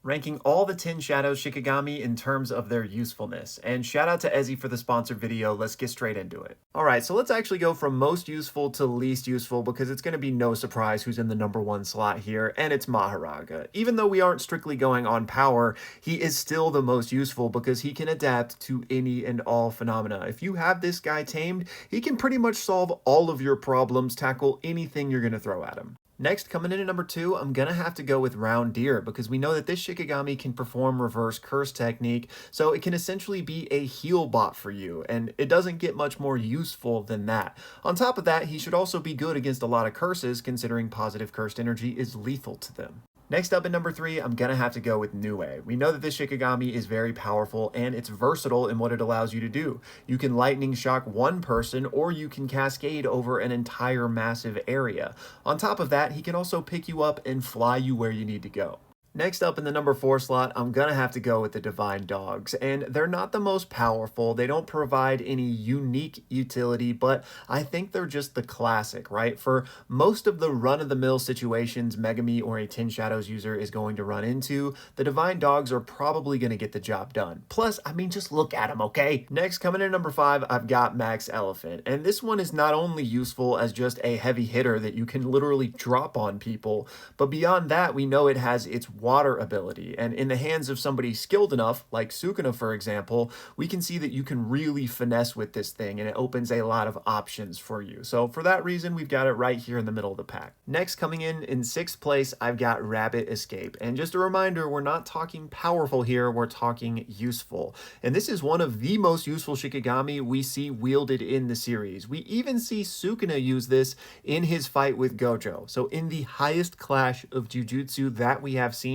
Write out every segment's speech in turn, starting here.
ranking all the 10 Shadows Shikigami in terms of their usefulness. And shout out to Ezzy for the sponsored video. Let's get straight into it. All right, so let's actually go from most useful to least useful because it's going to be no surprise who's in the #1 slot here, and it's Mahoraga. Even though we aren't strictly going on power, he is still the most useful because he can adapt to any and all phenomena. If you have this guy tamed, he can pretty much solve all of your problems, tackle anything you're going to throw at him. Next, coming in at #2, I'm going to have to go with Round Deer because we know that this Shikigami can perform reverse curse technique, so it can essentially be a heal bot for you, and it doesn't get much more useful than that. On top of that, he should also be good against a lot of curses considering positive cursed energy is lethal to them. Next up at #3, I'm going to have to go with Nue. We know that this Shikigami is very powerful and it's versatile in what it allows you to do. You can lightning shock one person or you can cascade over an entire massive area. On top of that, he can also pick you up and fly you where you need to go. Next up in the #4 slot, I'm going to have to go with the Divine Dogs, and they're not the most powerful. They don't provide any unique utility, but I think they're just the classic, right? For most of the run-of-the-mill situations Megumi or a Ten Shadows user is going to run into, the Divine Dogs are probably going to get the job done. Plus, I mean, just look at them, okay? Next, coming in at #5, I've got Max Elephant, and this one is not only useful as just a heavy hitter that you can literally drop on people, but beyond that, we know it has its water ability, and in the hands of somebody skilled enough, like Sukuna for example, we can see that you can really finesse with this thing and it opens a lot of options for you. So for that reason, we've got it right here in the middle of the pack. Next, coming in 6th place, I've got Rabbit Escape. And just a reminder, we're not talking powerful here, we're talking useful. And this is one of the most useful Shikigami we see wielded in the series. We even see Sukuna use this in his fight with Gojo. So in the highest clash of Jujutsu that we have seen,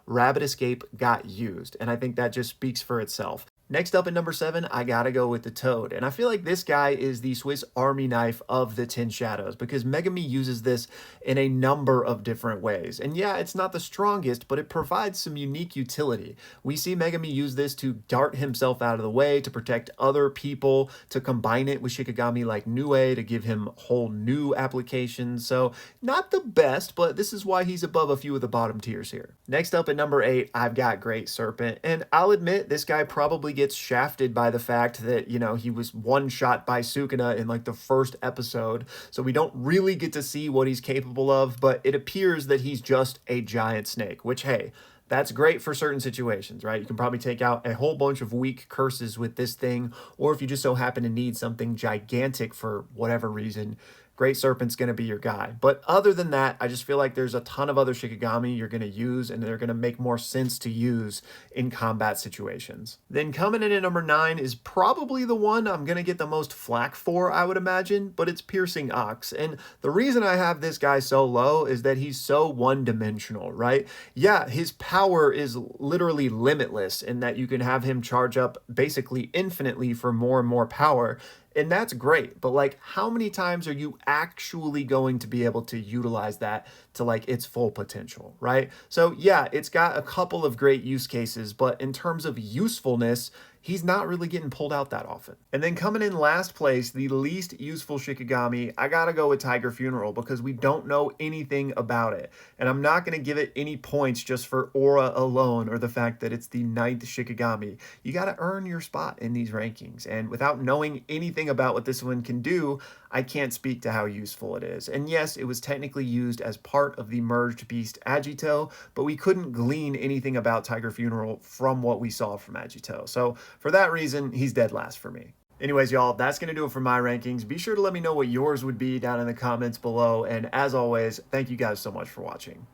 Rabbit Escape got used, and I think that just speaks for itself. Next up at #7, I gotta go with the Toad, and I feel like this guy is the Swiss Army knife of the 10 Shadows because Megumi uses this in a number of different ways. And yeah, it's not the strongest, but it provides some unique utility. We see Megumi use this to dart himself out of the way, to protect other people, to combine it with Shikigami like Nue to give him whole new applications. So not the best, but this is why he's above a few of the bottom tiers here. Next up at #8, I've got Great Serpent, and I'll admit this guy probably gets shafted by the fact that, you know, he was one shot by Sukuna in like the first episode, so we don't really get to see what he's capable of, but it appears that he's just a giant snake, which, hey, that's great for certain situations, right? You can probably take out a whole bunch of weak curses with this thing, or if you just so happen to need something gigantic for whatever reason, Great Serpent's going to be your guy. But other than that, I just feel like there's a ton of other Shikigami you're going to use, and they're going to make more sense to use in combat situations. Then coming in at #9 is probably the one I'm going to get the most flack for, I would imagine, but it's Piercing Ox. And the reason I have this guy so low is that he's so one-dimensional, right? Yeah, his power is literally limitless in that you can have him charge up basically infinitely for more and more power. And that's great, but like how many times are you actually going to be able to utilize that to like its full potential, right? So yeah, it's got a couple of great use cases, but in terms of usefulness, he's not really getting pulled out that often. And then coming in last place, the least useful Shikigami, I gotta go with Tiger Funeral because we don't know anything about it. And I'm not gonna give it any points just for aura alone or the fact that it's the 9th Shikigami. You gotta earn your spot in these rankings. And without knowing anything about what this one can do, I can't speak to how useful it is. And yes, it was technically used as part of the merged beast Agito, but we couldn't glean anything about Tiger Funeral from what we saw from Agito. So for that reason, he's dead last for me. Anyways, y'all, that's going to do it for my rankings. Be sure to let me know what yours would be down in the comments below. And as always, thank you guys so much for watching.